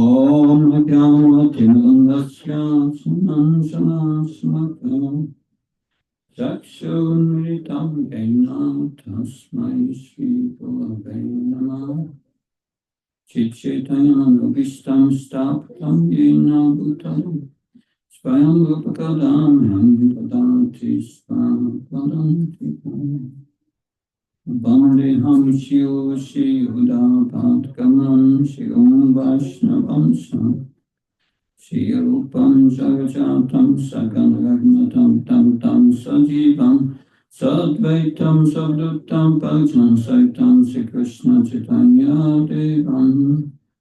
Om Agamatinandasya Sanansanasamaka Chakshunritam Vena Tasmai Shri Gurave Namah Chitchaitanyanavistam Staptam Yena Bhutam Swayam Rupakadam Yamdadanti Svapadanti Vandeham Shiv Udapatkamam Shivam Vaishnavam Shri Rupam Jagajatam Sagan Ragnatam Tam Tam Sajivam Sadvaitam Savdutam Pajam Saitam Shri Krishna Chaitanya Devam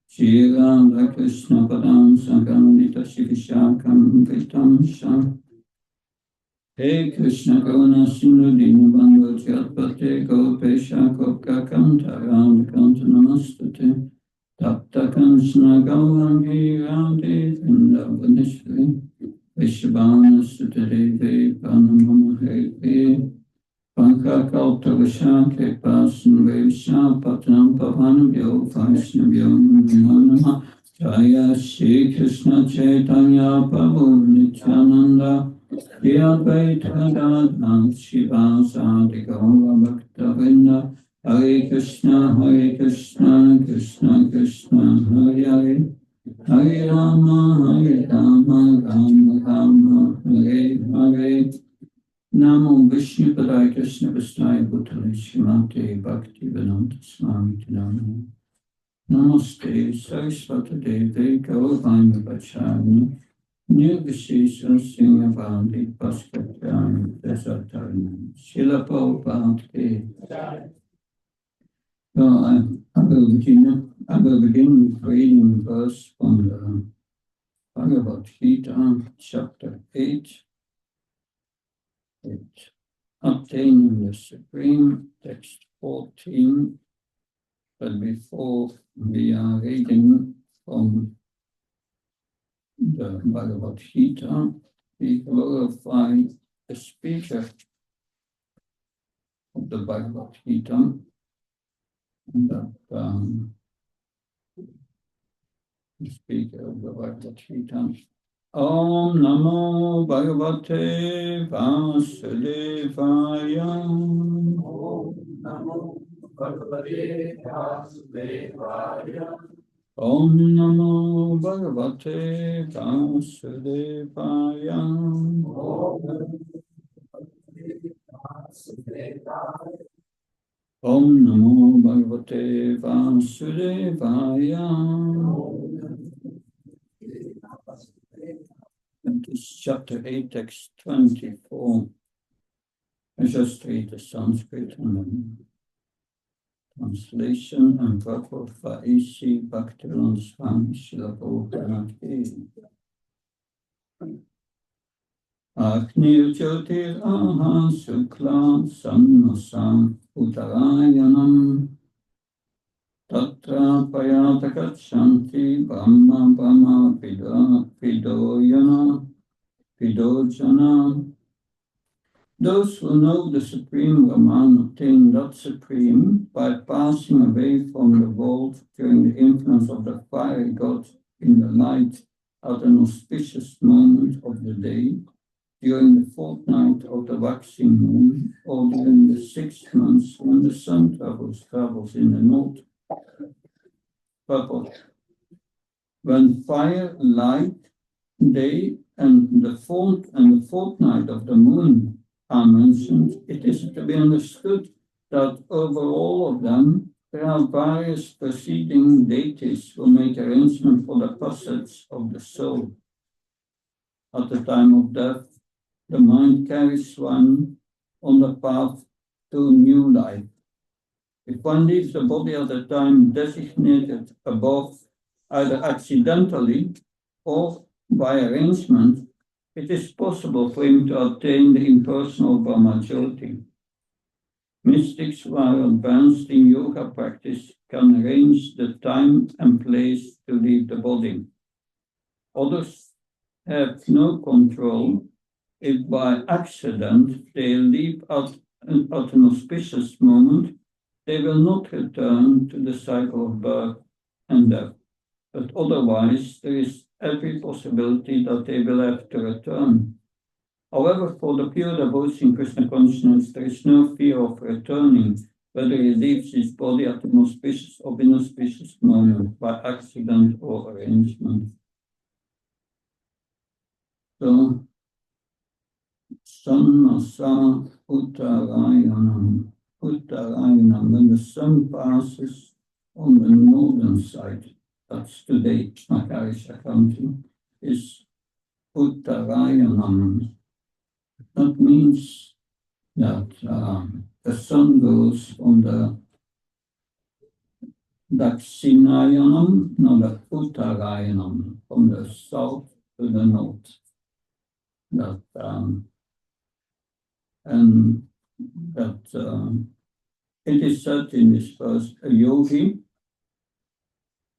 Shri Radha Krishna Padam Sakranti Shri Vishakam Vitam Sham He Krishna Karuna Sindhu Dinabandhu Jatpate Gopesha Kopkakam Tarang Kanta Namastate Tapta Kanchana Gaurangi Radhe Vrindavaneshwari Vishabhana Sutadevi Panamamaheve Pankakalta Vishake Pasan Vesha Patanam Pavanabhyo Vaishnavyo Namo Jaya Shri Krishna Chaitanya Prabhu Nityananda Shri Advaita Gadadhar Shivasadi Gaura Bhakta Vrinda Hare Krishna Krishna Krishna Hare Hare Hare Rama Rama Rama Hare Hare Namo Vishnu Padaya Krishna Vistaya Bhutale Srimate Bhakti Vedanta Swami Tinami Namaste Saraswati Devi Gauravani Vacharani Nirvishesha Singhavandi Paskatyami Desatarani Srila Prabhupada Ki. So I will begin with reading verse from the Bhagavad Gita, chapter 8, Obtaining the Supreme, text 14. But before we are reading from the Bhagavad Gita, we glorify the speaker of the Bhagavad Gita, that the speaker of the Bhagavad Gita. Om Namo Bhagavate Vasudevaya. Om Namo Bhagavate Vasudevaya. Om Namo Bhagavate Vasudevaya. Om Namo Bhagavate Vasudevaya. And this chapter 8, text 24. I just read the Sanskrit and then translation and purport for A.C. Bhaktivedanta Swami Srila Prabhupada Ki. Agnir Jyotir Aha Sukla Sannasam Uttarayanam Tatra Payata Gachanti Brahma Brahma Vidojana. Those who know the Supreme Brahman obtain that Supreme by passing away from the world during the influence of the fiery God in the light at an auspicious moment of the day, during the fortnight of the waxing moon, or during the 6 months when the sun travels in the north. Purport. When fire, light, day, and the fortnight of the moon are mentioned, it is to be understood that over all of them there are various preceding deities who make arrangement for the passage of the soul. At the time of death, the mind carries one on the path to new life. If one leaves the body at the time designated above, either accidentally or by arrangement, it is possible for him to attain the impersonal Brahmajyoti. Mystics who are advanced in yoga practice can arrange the time and place to leave the body. Others have no control if by accident they leave at an auspicious moment. They will not return to the cycle of birth and death. But otherwise, there is every possibility that they will have to return. However, for the pure devotion Krishna consciousness, there is no fear of returning, whether he leaves his body at an auspicious or inauspicious moment, by accident or arrangement. So, Sannasa Uttarayanam. Uttarayanam, when the sun passes on the northern side, that's today Makara Sakranti, is Uttarayanam. That means that the sun goes from the Dakshinayanam, no, the Uttarayanam, from the south to the north. That and that it is said in this verse, a yogi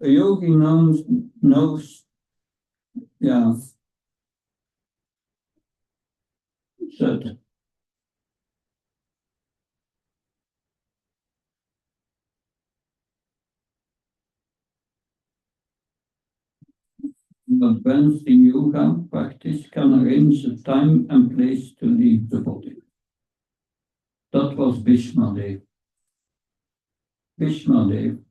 knows, yeah, that advanced in yoga practice can arrange the time and place to leave the body. That was Bhishmadev. Bhishmadev,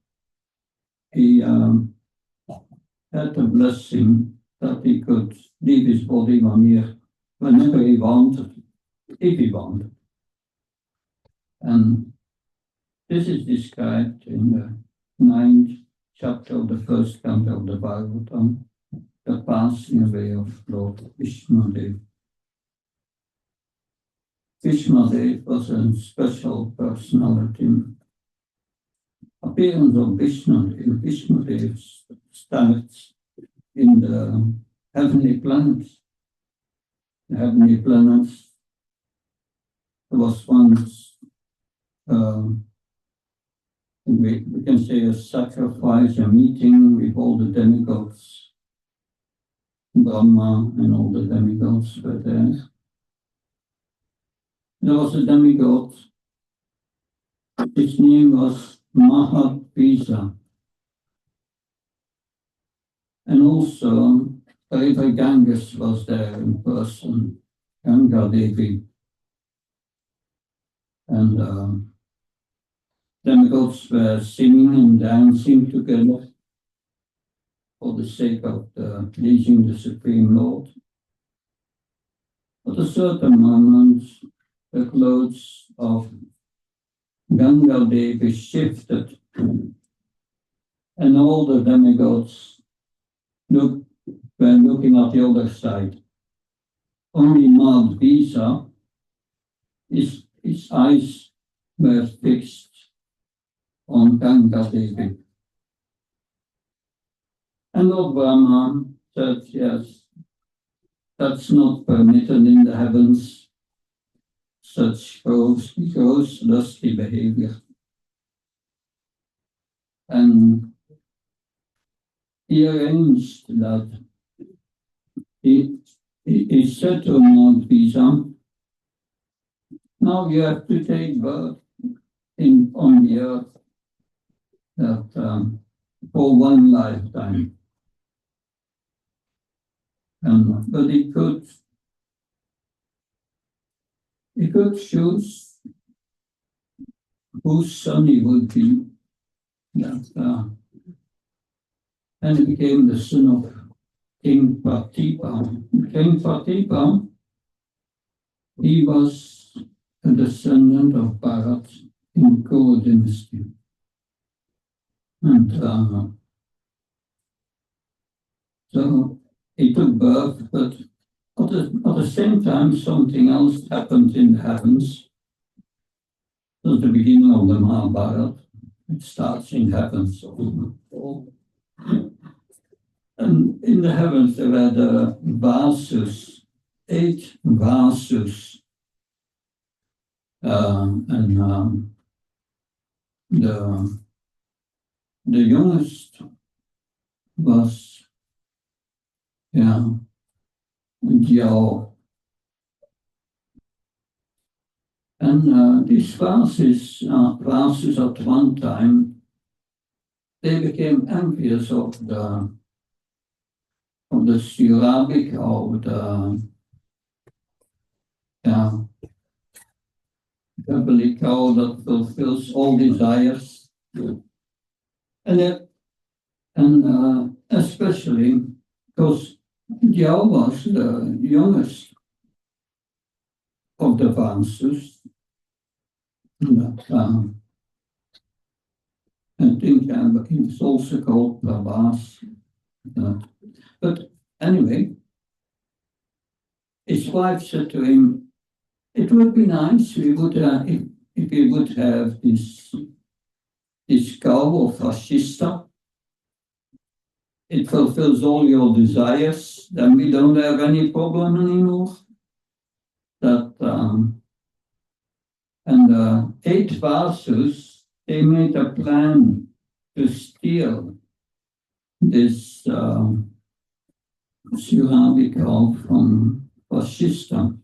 he had a blessing that he could leave his body 1 year whenever he wanted, if he wanted. And this is described in the 9th chapter of the first canto of the Bhagavatam, the passing away of Lord Vishnudev. Vishnudev was a special personality. Appearance of Vishnudev starts in the heavenly planets. The heavenly planets, there was once, we can say a sacrifice, a meeting with all the demigods. Brahma and all the demigods were there. There was a demigod, his name was Mahadvisa. And also, River Ganges was there in person, Ganga Devi. And demigods were singing and dancing together for the sake of pleasing the Supreme Lord. At a certain moment, the clothes of Ganga Devi shifted, and all the demigods were looking at the other side. Only Madhvisa, his eyes were fixed on Ganga Devi. And Lord Brahma said, yes, that's not permitted in the heavens, such gross, lusty behavior. And he arranged that he said to Madhvisa, now you have to take birth on the earth that for one lifetime. But he could choose whose son he would be. And he became the son of King Partipa. King Partipa, he was a descendant of Bharat in Kuru dynasty. And so he took birth, but at the same time, something else happened in the heavens. It was the beginning of the Mahabharata. It starts in heavens. And in the heavens, there were the Vasus, 8 Vasus. And the youngest was, Jiao. And these Vasus at one time, they became envious of the Syllabic, of the heavenly cow that fulfills all desires. And especially because Yao was the youngest of the Vansus. I think it's also called Prabhas. But anyway, his wife said to him, it would be nice if we would have this cow of fascista. It fulfills all your desires, then we don't have any problem anymore. And 8 Vasus, they made a plan to steal this Syllabic cow from fascista.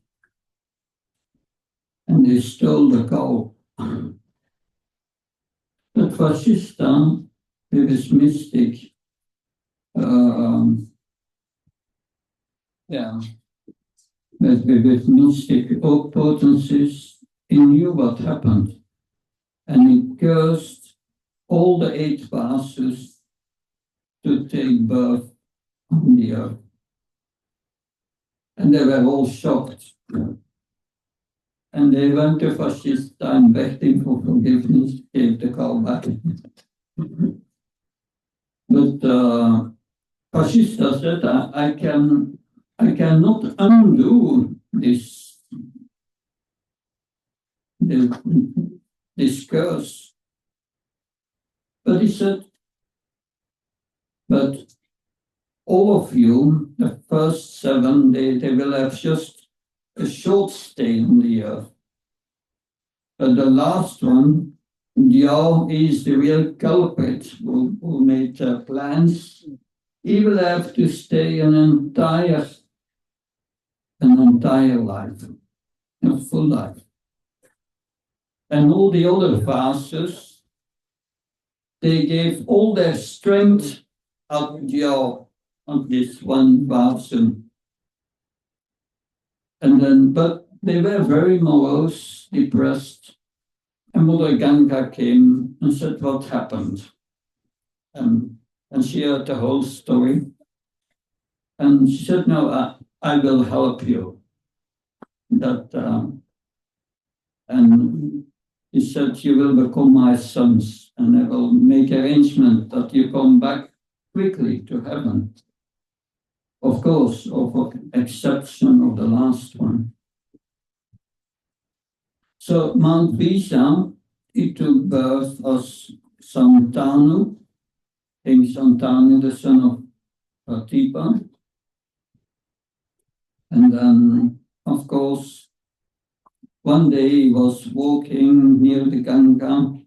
And they stole the cow. But fascista, with his mystic, with his mystic potencies, he knew what happened. And he cursed all the 8 Vasus to take birth on the earth. And they were all shocked. And they went to fascista and begged him for forgiveness, gave the cow back. But fascista said, I cannot undo this curse. But he said, but all of you, the first 7, they will have just a short stay on the earth. But the last one, Yao is the real culprit who made plans. He will have to stay an entire life, a full life. And all the other Vasus, they gave all their strength at Yao, on this one Vasu. And then, but they were very morose, depressed. And Mother Ganga came and said what happened. And she heard the whole story. And she said, no, I will help you. And he said, you will become my sons, and I will make arrangement that you come back quickly to heaven. Of course, of exception of the last one. So Mount Visa, he took birth as Santanu, King Santanu, the son of Pratipa. And then, of course, one day he was walking near the Ganga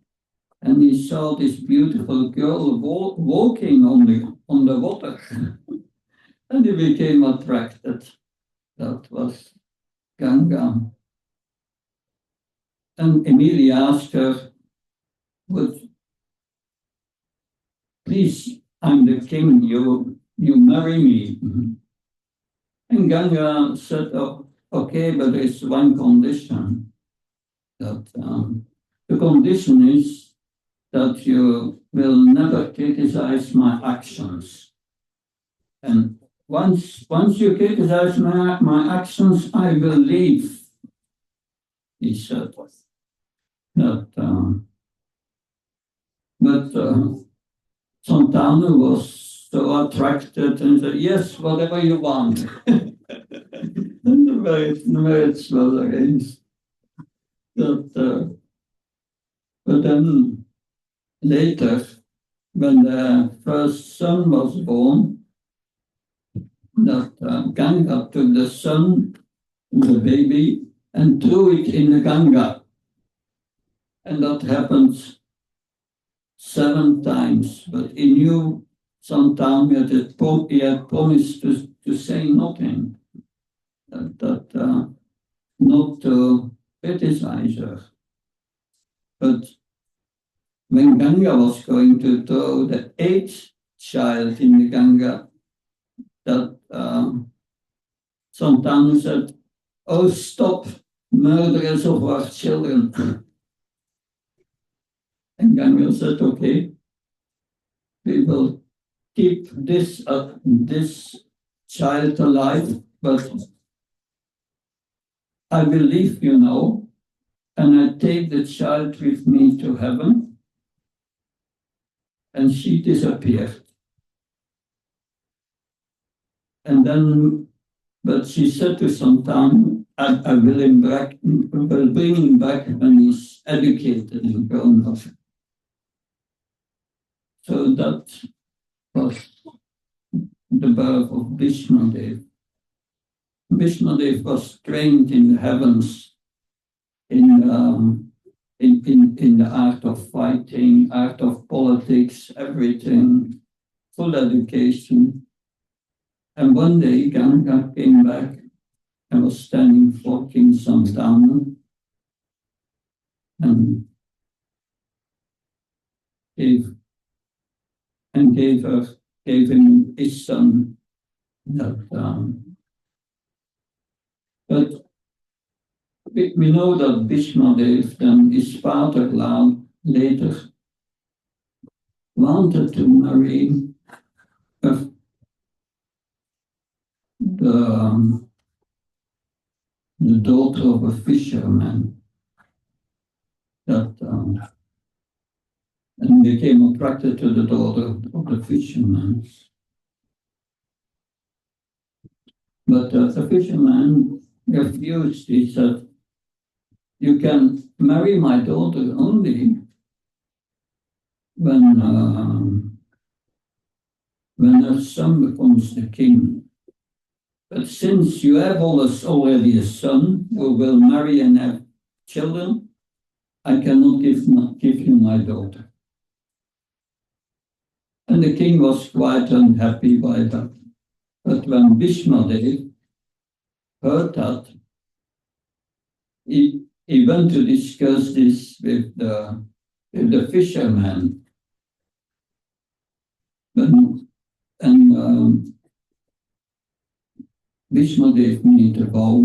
and he saw this beautiful girl walking on the water. And he became attracted. That was Ganga. And immediately asked her, please, I'm the king, you marry me. And Ganga said, oh, okay, but there's one condition. That the condition is that you will never criticize my actions. And once you criticize my actions, I will leave, he said. But Santanu was so attracted and said, yes, whatever you want. And the marriage was arranged. But then later, when the first son was born, that Ganga took the son, the baby, and threw it in the Ganga. And that happened 7 times. But he knew sometime he had promised to say nothing, not to criticize her. But when Ganga was going to throw the eighth child in the Ganga, that Santanu said, "Oh, stop, murderers of our children." And Ganga said, "Okay, we will keep this child alive, but I will leave you now, and I take the child with me to heaven." And she disappeared. And then, but she said to Santanu, I will bring him back when he's educated and grown up. So that was the birth of Bhishmadev. Bhishmadev was trained in the heavens in the art of fighting, art of politics, everything, full education. And one day Ganga came back and was standing for King Santanu and gave him his son. But we know that Bhishmadev, then his father later wanted to marry the daughter of a fisherman and became attracted to the daughter of the fisherman. But the fisherman refused. He said, "You can marry my daughter only when her son becomes the king. But since you have already a son who will marry and have children, I cannot give you my daughter." And the king was quite unhappy by that. But when Bhishmadev heard that, he went to discuss this with the fisherman. And Bhishmadev made a vow,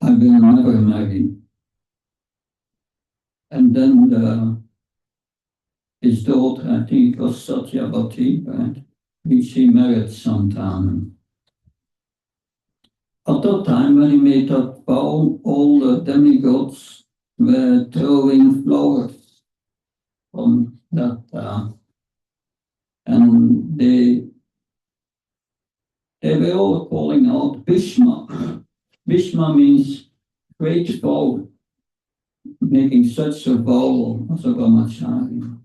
"I will never marry." And then his daughter, I think it was Satyavati, right? She married Santanu. At that time, when he made that vow, all the demigods were throwing flowers from that, and they were all calling out Bhishma. Bhishma means great vow, making such a vow as a brahmachari.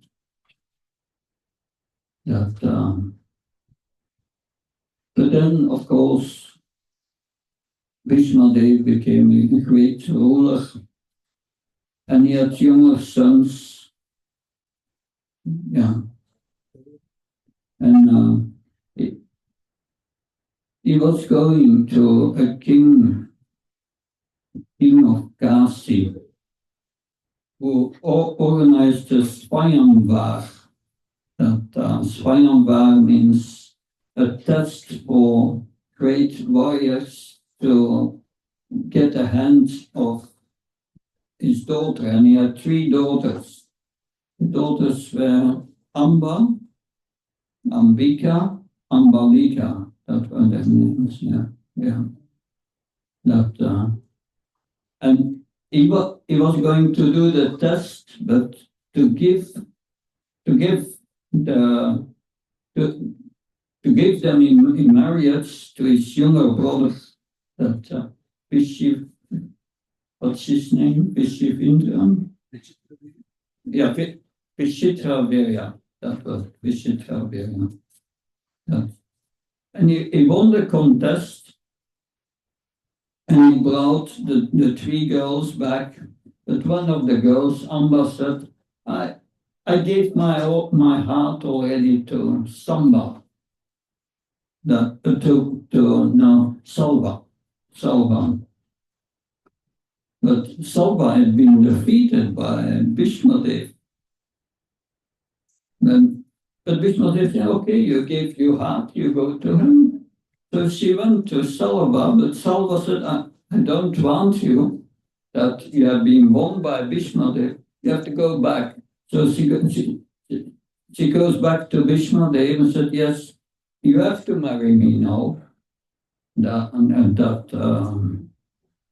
But then, of course, Bhishmadev became a great ruler, and he had younger sons. Yeah. And he was going to a king of Kasi, who organized a Swayamvar. That Swayamvar means a test for great warriors to get a hand of his daughter. And he had 3 daughters. The daughters were Amba, Ambika, Ambalika. That were their names, yeah. And he was going to do the test, but to give them in marriage to his younger brother, that Vishiv, what's his name? Vishiv Indra? Yeah, Vishitra. That was Vishitra. And he won the contest, and he brought the 3 girls back. But one of the girls, Amba, said, I gave my heart already to Samba, Salva. But Salva had been defeated by Bhishmadev. But Vishnu said, okay, you gave your heart, you go to him. So she went to Salva, but Salva said, I don't want you, that you have been won by Vishnu. You have to go back. So she goes back to Vishnu and said, yes, you have to marry me now.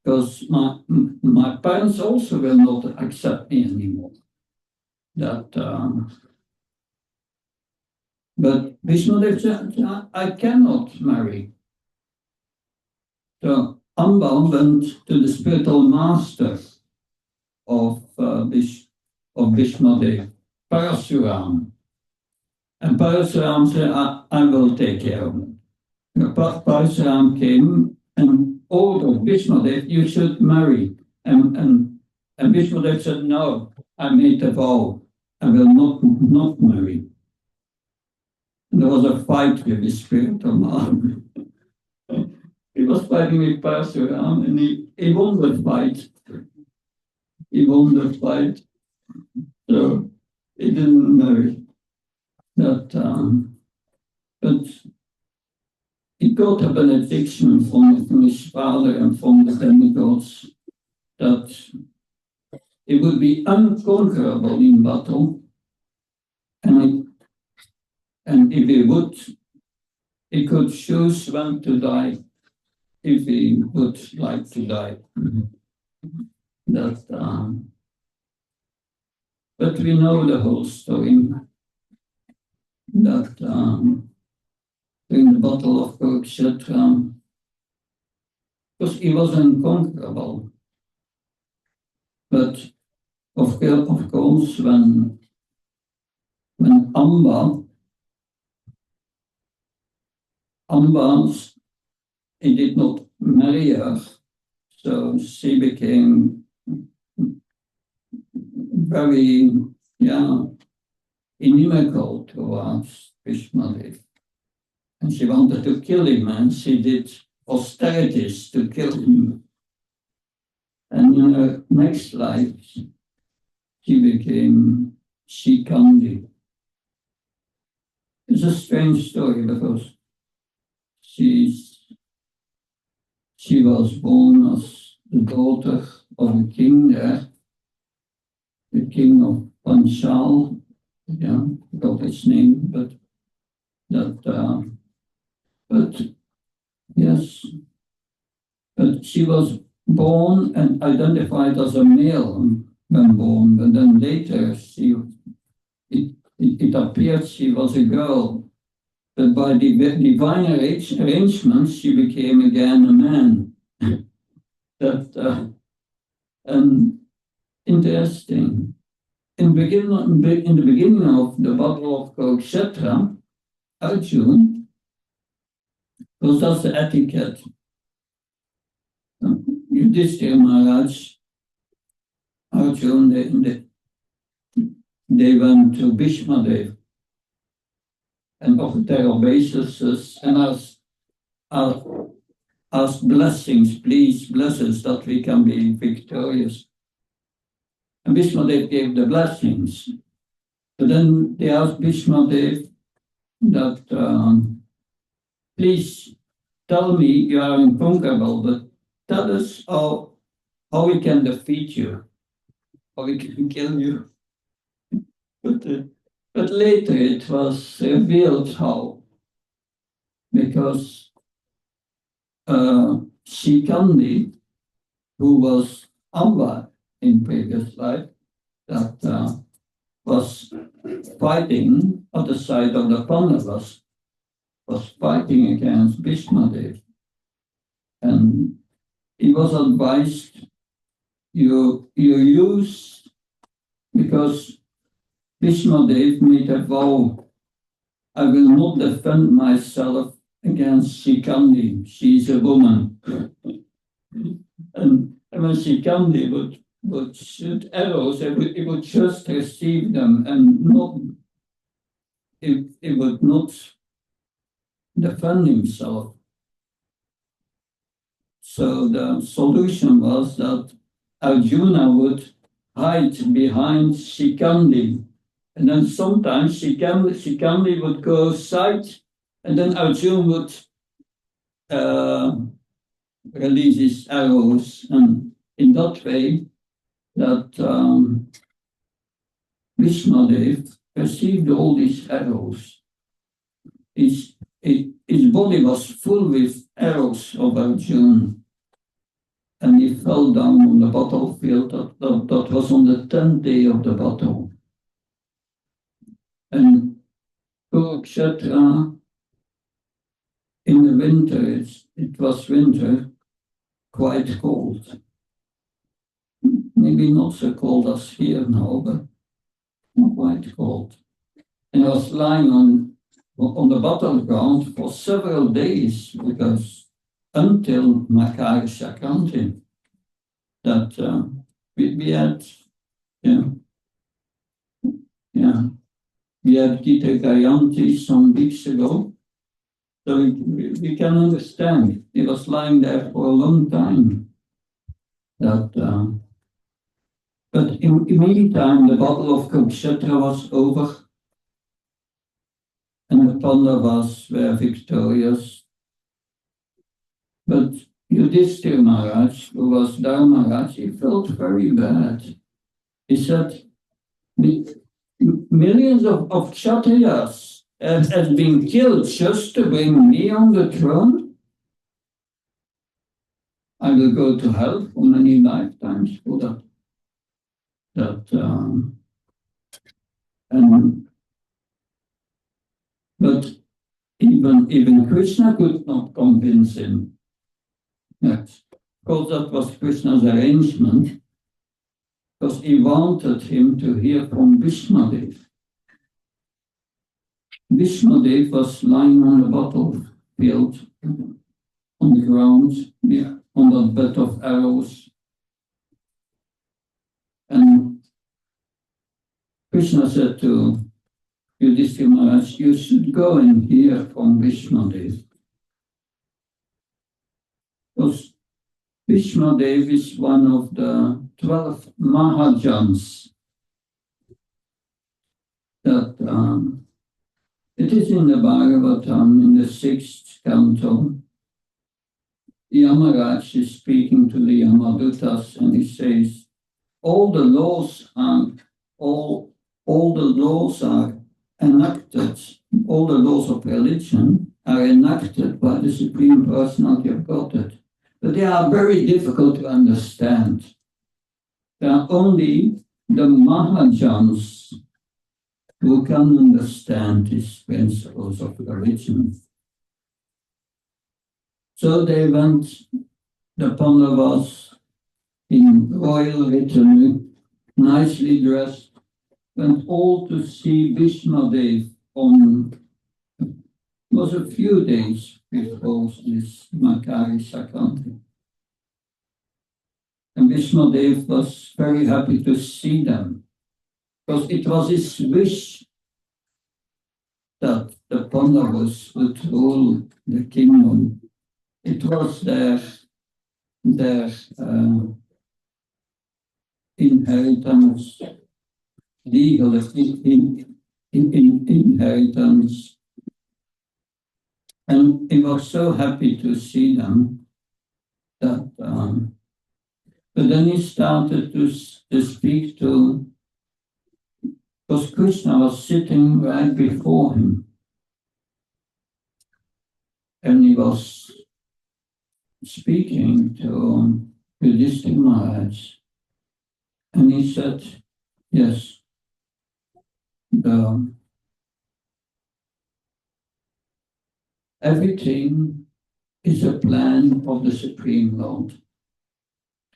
Because my parents also will not accept me anymore. But Vishnu said, I cannot marry. So Amba went to the spiritual master of Vishnu, Parasuram. And Parasuram said, I will take care of it. Parasuram came and ordered Vishnu, you should marry. And Vishnu said, no, I made a vow, I will not marry. And there was a fight with the spiritual man. He was fighting with Parasuram and he won the fight. He won the fight. So he didn't marry. But he got a benediction from his father and from the demigods that he would be unconquerable in battle, and if he would, he could choose when to die, if he would like to die. But we know the whole story, that during the Battle of Kurukshetra, because he was unconquerable. But of course, when Amba, he did not marry her, so she became very, inimical towards Vishnu. And she wanted to kill him, and she did austerities to kill him. And in her next life, she became Sakranti. It's a strange story because she was born as the daughter of a king there, the king of Panchal, I forgot his name, but yes, but she was born and identified as a male when born, but then later it appeared she was a girl. But by the divine arrangements, she became again a man. Interesting. In the beginning of the Battle of Kurukshetra, Arjun, because that's the etiquette. Yudhishthira Maharaj, Arjun, they went to Bhishma and offered their obeisances and asked blessings, please bless us that we can be victorious. And Bhishma gave the blessings. But then they asked Bhishma that, please tell me you are unconquerable, but tell us how we can defeat you, how we can kill you. But later it was revealed how, because Sakranti, who was Amba in previous life, that was fighting at the side of the Pandavas, was fighting against Vishnu, and he was advised, you use, because Vishnu made a vow, I will not defend myself against Sakranti. She's a woman. And when Sakranti would shoot arrows, he would just receive them and he would not defend himself. So the solution was that Arjuna would hide behind Sakranti And then sometimes Sakranti would go aside, and then Arjuna would release his arrows, and in that way, that Vishnudev received all these arrows. His body was full with arrows of Arjuna, and he fell down on the battlefield. That was on the 10th day of the battle. And Kurukshetra, in the winter, it was winter, quite cold. Maybe not so cold as here now, but quite cold. And I was lying on the battleground for several days, because until Makara Sakranti, that we had, we had Gita Gayanti some weeks ago, so we can understand. He was lying there for a long time. But in the meantime, the battle of Kurukshetra was over, and the Pandavas were victorious. But Yudhishthira Maharaj, who was Dharmaraj, he felt very bad. He said, millions of Kshatriyas have been killed just to bring me on the throne. I will go to hell for many lifetimes for that. But even Krishna could not convince him. Yes. Because that was Krishna's arrangement, because he wanted him to hear from Vishnudev. Vishnudev was lying on the battlefield, on the ground, on that bed of arrows. And Krishna said to Yudhishthira Maharaj, you should go and hear from Vishnudev. Because Vishnudev is one of the 12 Mahajans that it is in the Bhagavatam, in the 6th canto. Yamaraj is speaking to the Yamadutas, and he says, all the laws are enacted, all the laws of religion are enacted by the Supreme Personality of Godhead. But they are very difficult to understand. There are only the Mahajans who can understand these principles of religion. So they went, the Pandavas, in royal retinue, nicely dressed, went all to see Vishnudev on, it was a few days before this Makara Sakranti. And Vishnudev was very happy to see them, because it was his wish that the Pandavas would rule the kingdom. It was their inheritance, legal inheritance. And he was so happy to see them that, but then he started to speak to, because Krishna was sitting right before him. And he was speaking to Yudhishthira Maharaj. And he said, yes, everything is a plan of the Supreme Lord.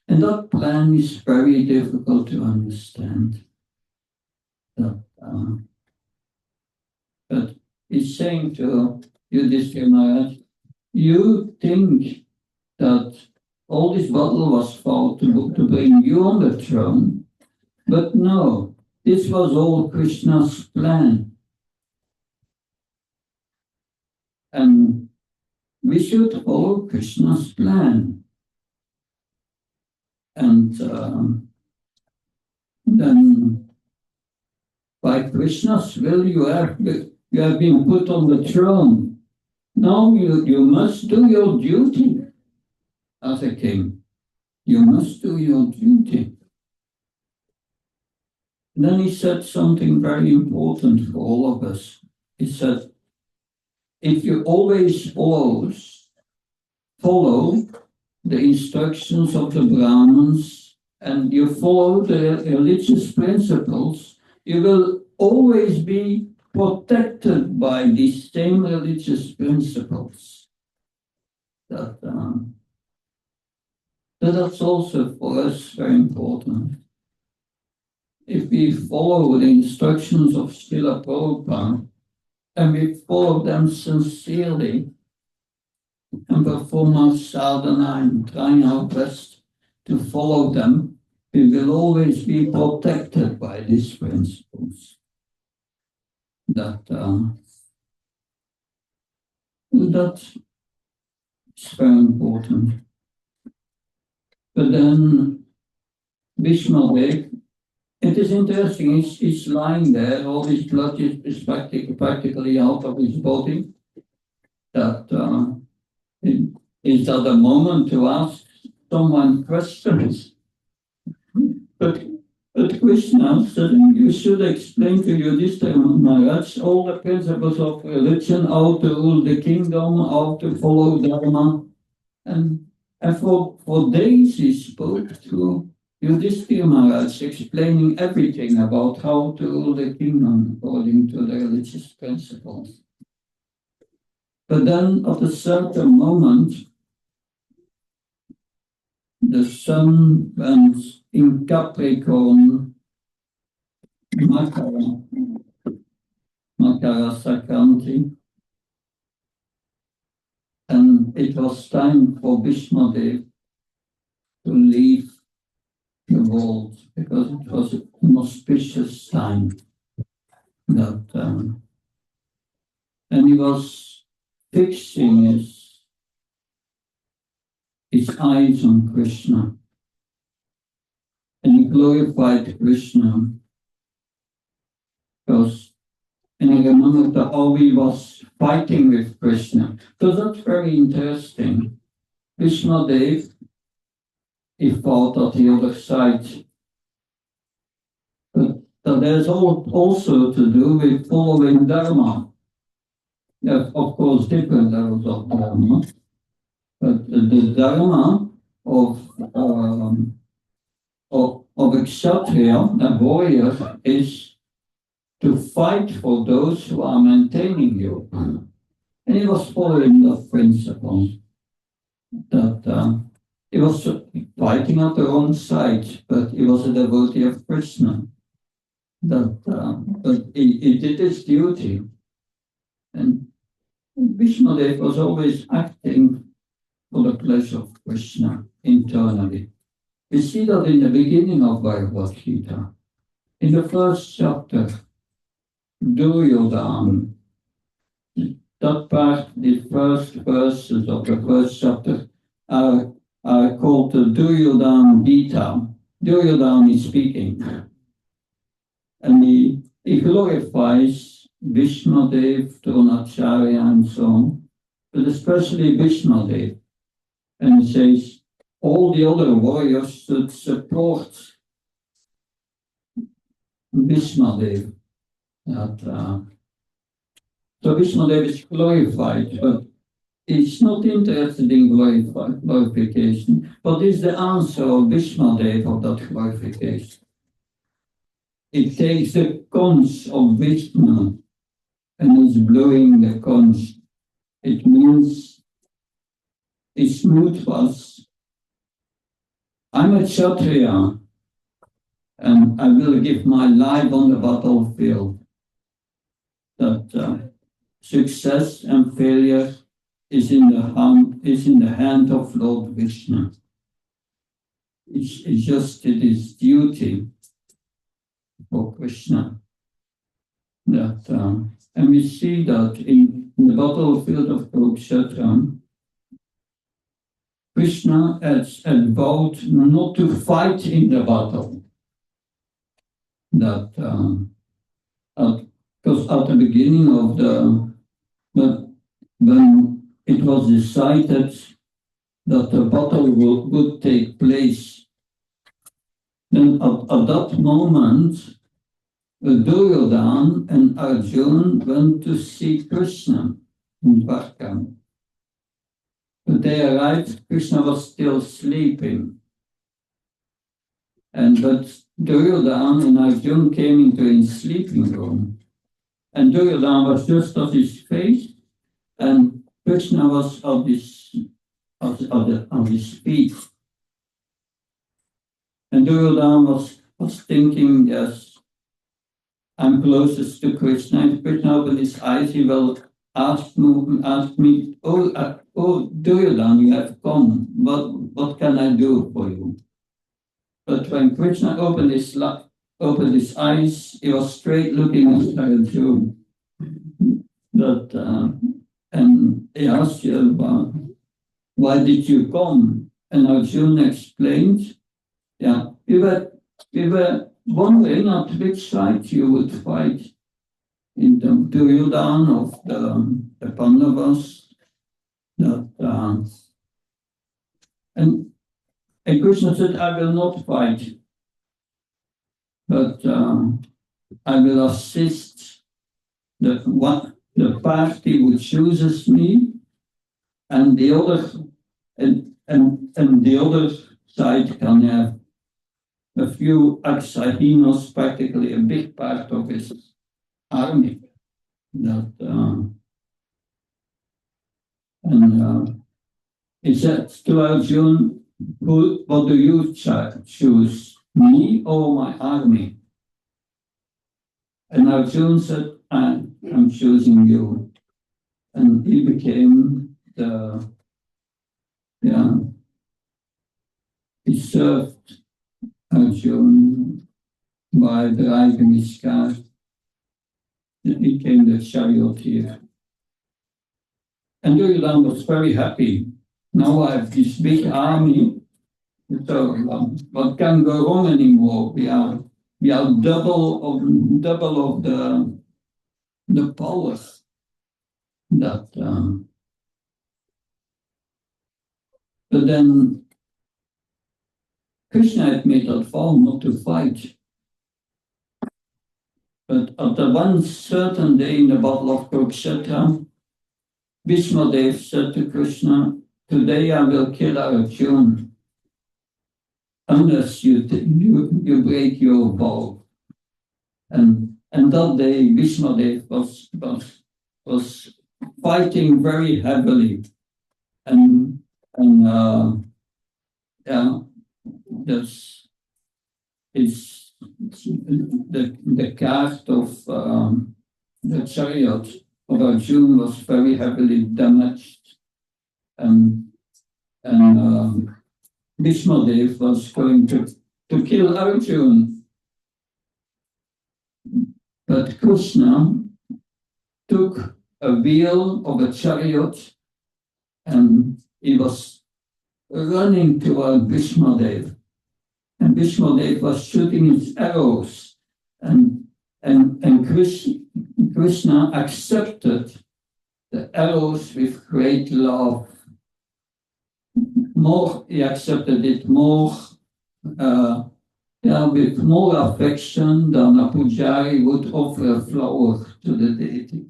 And that plan is very difficult to understand. But he's saying to Yudhishthira Maharaj, you think that all this battle was fought to bring you on the throne, but no, this was all Krishna's plan. And we should follow Krishna's plan. And then by Krishna's will, you have been put on the throne. Now you must do your duty as a king. You must do your duty. Then he said something very important for all of us. He said, if you always follow the instructions of the Brahmins and you follow the religious principles, you will always be protected by these same religious principles. That's also for us very important. If we follow the instructions of Srila Prabhupada and we follow them sincerely and perform our sadhana and trying our best to follow them, we will always be protected by these principles. That's very important. But then Bhishma, it is interesting, he's lying there, all his blood is practically out of his body. Is that a moment to ask someone questions? But Krishna said, you should explain to Yudhishthira Maharaj all the principles of religion, how to rule the kingdom, how to follow Dharma. And for days he spoke to Yudhishthira Maharaj, explaining everything about how to rule the kingdom according to the religious principles. But then at a certain moment, the sun went in Capricorn, Makara Sakranti, and it was time for Bhishma to leave the world because it was an auspicious time. And he was fixing his eyes on Krishna. And he glorified Krishna. And I remember how he was fighting with Krishna. So that's very interesting. Krishna Dev, he fought at the other side. But that has also to do with following Dharma. There are, of course, different levels of Dharma. But the Dharma of a Kshatriya, a warrior, is to fight for those who are maintaining you. And he was following the principle that he was fighting at the wrong side, but he was a devotee of Krishna. But he did his duty. And Vishnudev was always acting for the pleasure of Krishna internally. We see that in the beginning of Bhagavad Gita. In the first chapter, Duryodhana, that part, the first verses of the first chapter are called the Duryodhana Gita. Duryodhana is speaking. And he glorifies Vishnudev, Dronacharya, and so on, but especially Vishnudev. And he says, all the other warriors should support Vishnudev. So Vishnudev is glorified, but he's not interested in glorification. What is the answer of Vishnudev of that glorification? It takes the conch of Vishnu and is blowing the conch. It means its mood was, I'm a Kshatriya and I will give my life on the battlefield. That success and failure is in the hand of Lord Vishnu. It's just his duty for Krishna. And we see that in the battlefield of Kurukshetra, Krishna had vowed not to fight in the battle. because at the beginning of when it was decided that the battle would take place, then at that moment, Duryodhana and Arjuna went to see Krishna in Dwarka. When they arrived, Krishna was still sleeping. But Duryodhana and Arjuna came into his sleeping room. And Duryodhana was just at his face, and Krishna was on his feet. And Duryodhana was thinking, yes, I'm closest to Krishna. If Krishna opened his eyes, he will ask me, oh, Duryodhana, you have come. What can I do for you? But when Krishna opened his eyes, he was straight looking at Arjuna. And he asked him, why did you come? And Arjuna explained, yeah, we were wondering at which side you would fight, in the Duryodhana of the Pandavas. And Krishna said, I will not fight, but I will assist the party who chooses me, and the other and the other side can have a few Aksahinos, practically a big part of his army. He said to Arjuna, what do you choose, me or my army? And Arjuna said, I'm choosing you. And he became he served Arjuna by driving his car. He became the charioteer. And Duryodhana was very happy. Now I have this big army, so what can go wrong anymore? We are double of the power that. But then Krishna had made that vow not to fight. But at the one certain day in the battle of Kurukshetra, Bhishmadev said to Krishna, today I will kill Arjuna unless you break your vow. And that day Bhishmadev was fighting very heavily. That's the cart of the chariot of Arjuna was very heavily damaged, and Bhishmadev was going to kill Arjuna, but Krishna took a wheel of a chariot and he was running toward Bhishmadev, and Bhishmadev was shooting his arrows, and Krishna accepted the arrows with great love. He accepted it more, with more affection than a pujari would offer a flower to the deity.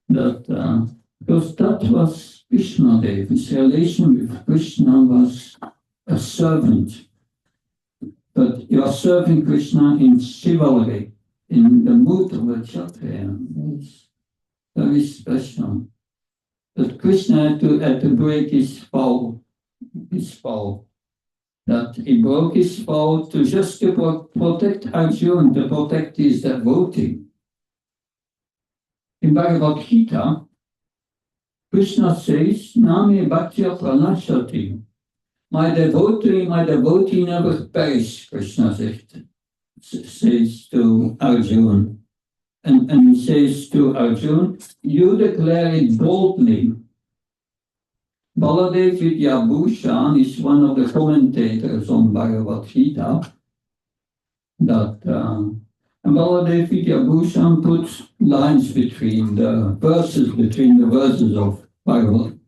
Because that was Bhishmadev. His relation with Krishna was a servant. But you are serving Krishna in chivalry, in the mood of a Kshatriya. It's very special. But Krishna had to break his vow. That he broke his vow to protect Arjuna, to protect his devotee. In Bhagavad Gita, Krishna says, Name Bhaktya Pranashati. My devotee never perish, Krishna says to Arjuna. And he says to Arjuna, you declare it boldly. Baladev Vidyabhushan is one of the commentators on Bhagavad Gita that And Baladev Vidyabhushan puts lines between the verses of Bhagavad.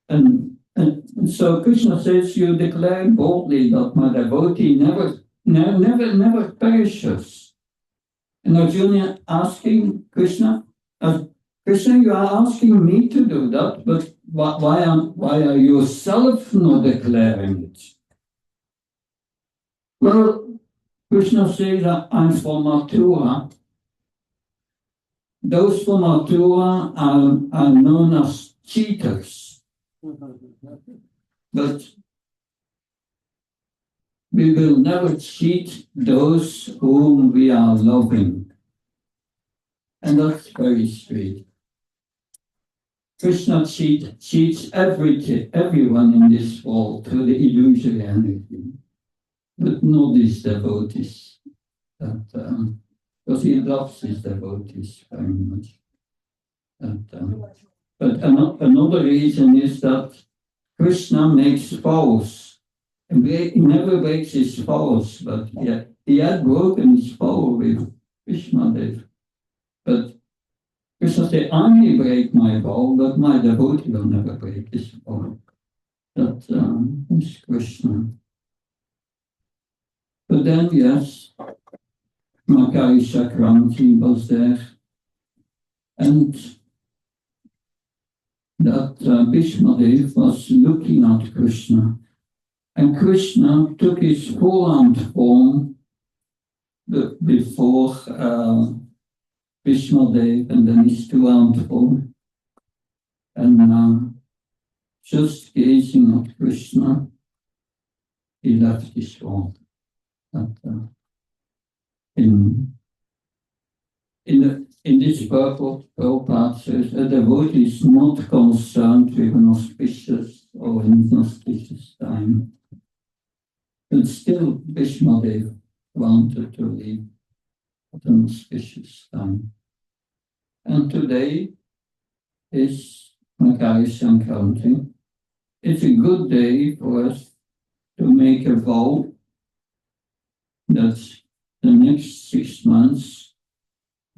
And so Krishna says, you declare boldly that my devotee never perishes. And Arjuna asking Krishna, Krishna, you are asking me to do that, but why are you yourself not declaring it? Well, Krishna says that I'm from Mathura. Those from Mathura are known as cheaters. But we will never cheat those whom we are loving. And that's very sweet. Krishna cheats everyone in this world through the illusory energy, but not his devotees. Because he loves his devotees very much. But another reason is that Krishna makes vows. And he never breaks his vows, but he had broken his vow with Krishna. But Krishna said, I may break my vow, but my devotee will never break his vow. That is Krishna. But then, yes, Makara Sakranti was there. And that Bhishmadev was looking at Krishna. And Krishna took his full-hand form before Bhishmadev, and then his two-hand form. And just gazing at Krishna, he left his world. In this purport, Prabhupada says, a devotee is not concerned with an auspicious or inauspicious time. But still, Bhishmadev wanted to live at an auspicious time. And today is Makara Sakranti. It's a good day for us to make a vow that the next 6 months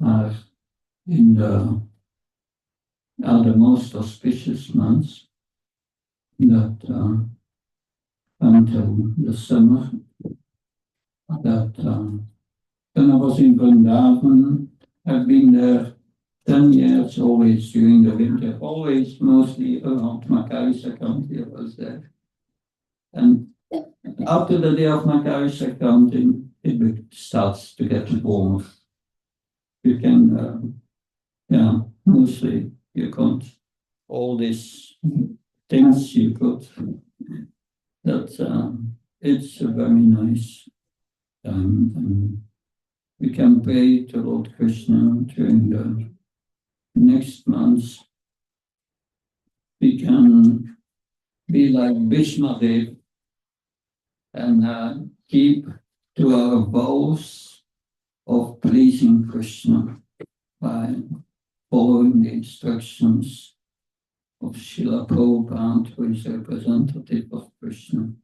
are the most auspicious months, that until the summer, that when I was in Vrindavan, I've been there 10 years, always during the winter, always mostly around Makara Sakranti I was there. And after the day of Makara Sakranti, it starts to get warmer. You can, mostly you can't, all these things you put, that it's a very nice time. And we can pray to Lord Krishna during the next months. We can be like Bhishmadev and keep to our vows of pleasing Krishna by following the instructions of Srila Prabhupada, who is representative of Krishna.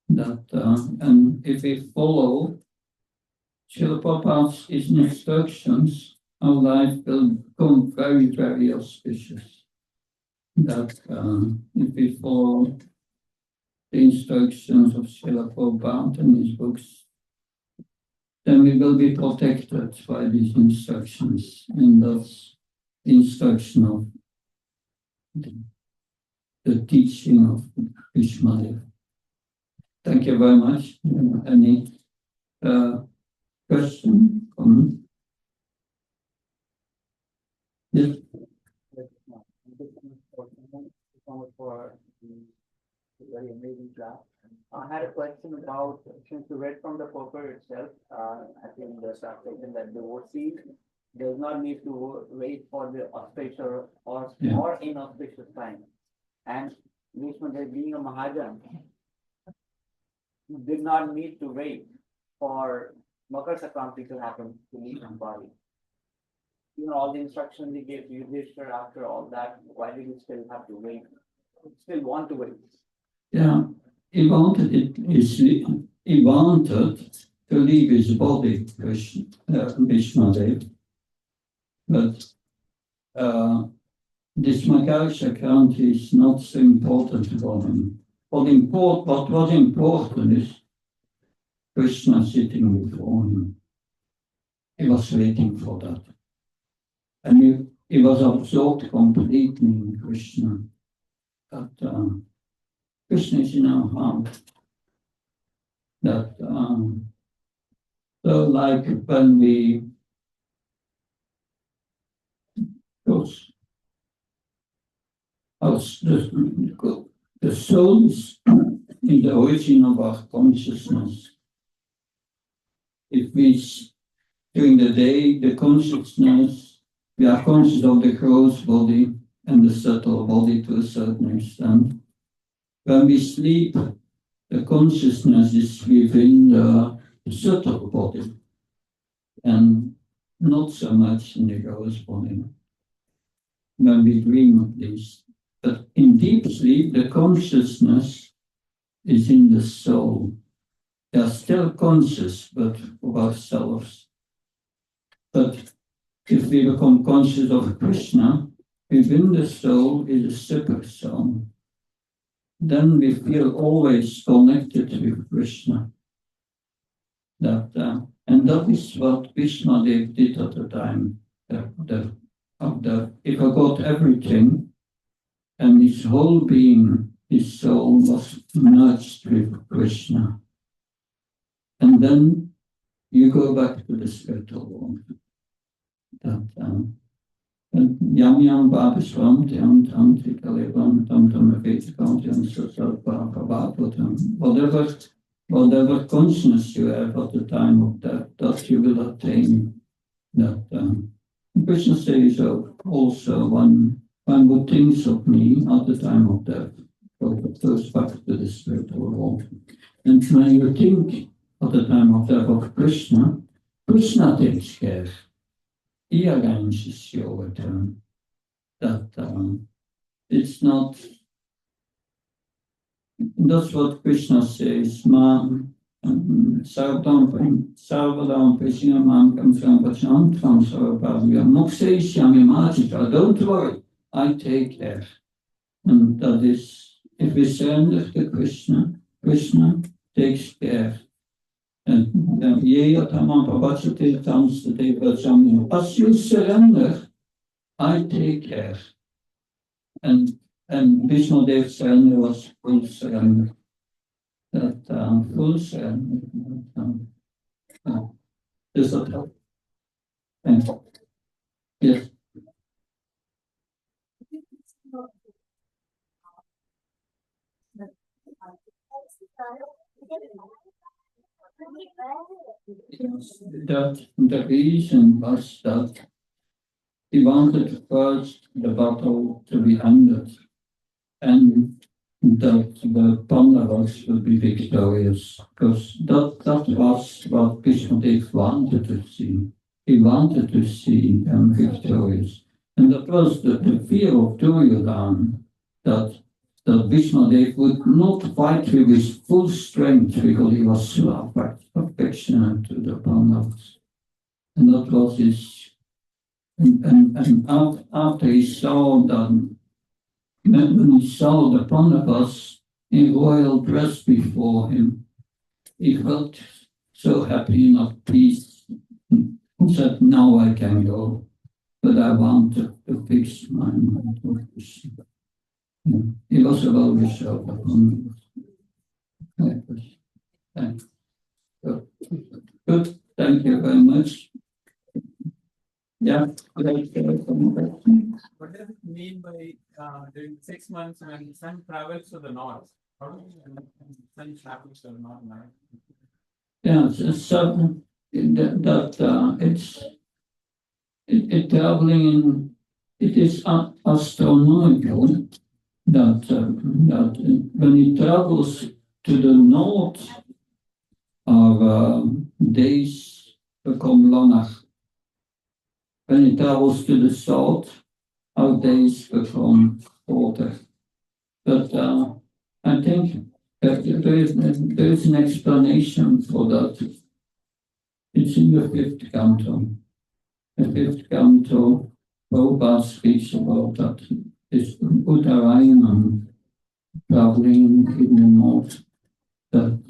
And if we follow Srila Prabhupada's instructions, our life will become very, very auspicious. That if we follow the instructions of Srila Prabhupada and his books, then we will be protected by these instructions. And that's the instruction of the teaching of Bhishmadev. Thank you very much. Any question? Comment? Yes. For the very amazing class. I had a question about, since you read from the paper itself, I think the statement that devotee does not need to wait for the auspicious or inauspicious time. And Vishmadev, being a Mahajan, did not need to wait for Makara Sakranti to happen to leave his body. All the instructions he gave to Yudhishthira after all that, why did he still have to wait? Still want to wait? Yeah, he wanted it. He wanted to leave his body, Vishmadev. But this Makara Sakranti is not so important for him. What was important is Krishna sitting before him. He was waiting for that. And he was absorbed completely in Krishna. That Krishna is in our heart. That so like when we the souls in the origin of our consciousness. If we during the day the consciousness, we are conscious of the gross body and the subtle body to a certain extent. When we sleep, the consciousness is within the subtle body and not so much in the gross body. When we dream at least. But in deep sleep, the consciousness is in the soul. We are still conscious, but of ourselves. But if we become conscious of Krishna, within the soul is a super soul. Then we feel always connected with Krishna. And that is what Vishmadev did at the time. He forgot everything, and his whole being, his soul, was merged with Krishna. And then you go back to the spiritual world. Yam Yam Babaswanti and Antikalevan Tamtamavetikanti and Sasabhavatam. Whatever consciousness you have at the time of death, that you will attain. Krishna says also one who thinks of me at the time of death goes back to the spiritual world. And when you think at the time of death of Krishna, Krishna takes care. He arranges your return. It's not. That's what Krishna says. Sarvadam Prishinamam Kamsam Pachantam Sarvabhavya Mokseshyami Majika. Don't worry, I take care. And that is, if we surrender to Krishna, Krishna takes care. And as you surrender, I take care. And Vishnudev surrender was full surrender. Full surrender. Does that help? Thank you. Yes. That the reason was that he wanted first the battle to be ended and that the Pandavas would be victorious, because that was what Vishnudev wanted to see. He wanted to see them victorious. And that was the fear of Duryodhana, that Vishnudev would not fight with his full strength because he was so affectionate to the Pandavas. And that was his. And after he saw that, when he saw the Pandavas in royal dress before him, he felt so happy and at peace. He said, "Now I can go, but I want to fix my mind with Krishna." He was a well-wisher of the Pandavas. Thanks. Good. Thank you very much. Yeah. What does it mean by during 6 months when the sun travels to the north? How do you the sun travels to the north? Yeah, so it's traveling in. It is astronomical that when it travels to the north, our days become longer. When it travels to the south, our days become shorter. But I think that there is an explanation for that. It's in the fifth canto. The fifth canto, Prabhupada speaks about that. It's Uttarayanam, traveling in the north, that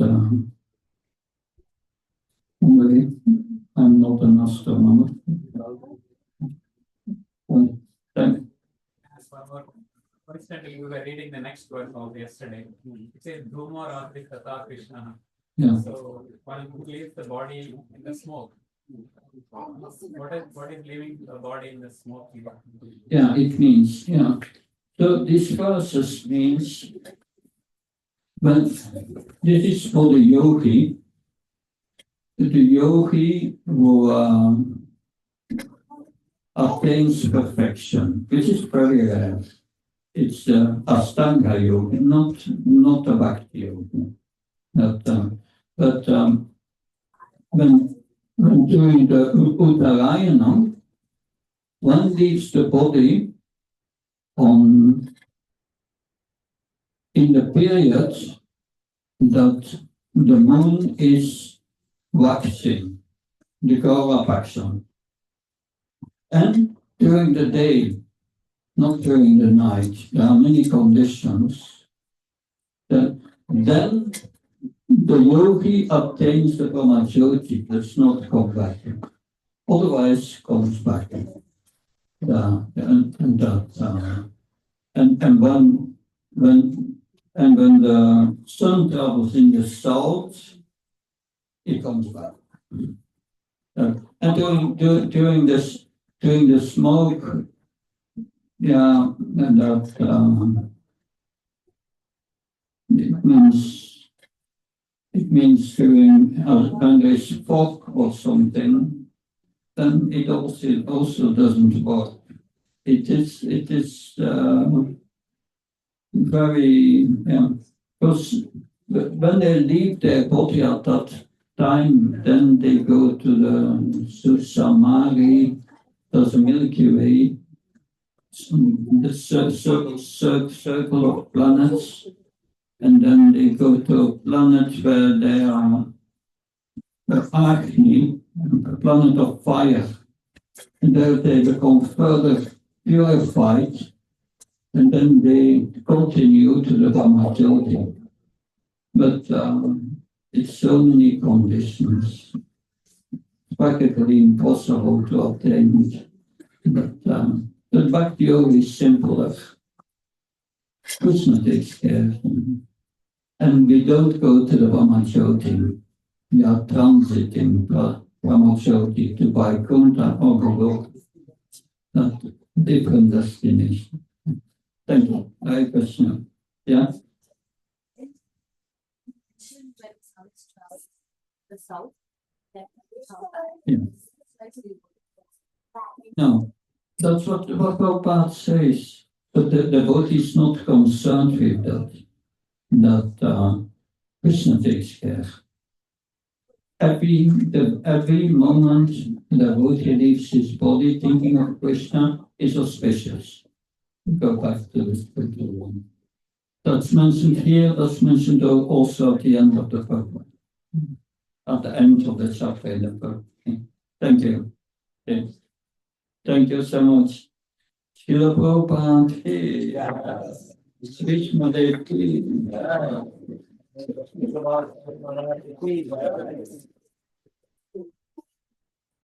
anyway, I'm not an astronomer. Well, thank As one more, coincidentally, we were reading the next verse of yesterday. It says, Dhuma Ratri Kata Krishna. yeah. So, one who leaves the body in the smoke. What is leaving the body in the smoke? Yeah, it means, yeah. So this verses means, but this is for the yogi who attains perfection, which is very rare. It's Astanga yoga, not a Bhakti yoga. But when during the Uttarayana, one leaves the body on in the period that the moon is waxing, the Gaurapaksha, and during the day, not during the night. There are many conditions. Then the yogi obtains the Brahmajyoti, does not come back. Otherwise, comes back. When the sun travels in the south, it comes back. And during the smoke, yeah, and that it means during when there is fog or something, then it also doesn't work. It is very, yeah, because when they leave their body at that time, then they go to the Susamari, there's a Milky Way, the circle of planets, and then they go to a planet where they are the Agni, a planet of fire, and there they become further purified, and then they continue to the Brahmajyoti. But it's so many conditions, practically impossible to obtain. But Bhakti Yoga is simpler. Krishna takes care. And we don't go to the Brahmajyoti. We are transiting Brahmajyoti to Vaikuntha or Goloka. Not different destination. Thank you. Hare Krishna. Yeah? The south. Yeah. No, that's what Prabhupada says. But the devotee is not concerned with that Krishna takes care. Every moment the devotee leaves his body thinking of Krishna is auspicious. Go back to the spiritual one. That's mentioned here, that's mentioned also at the end of the purport. At the end of the chapter in the book. Thank you. Yes. Thank you so much. Srila Prabhupada, yes. Switch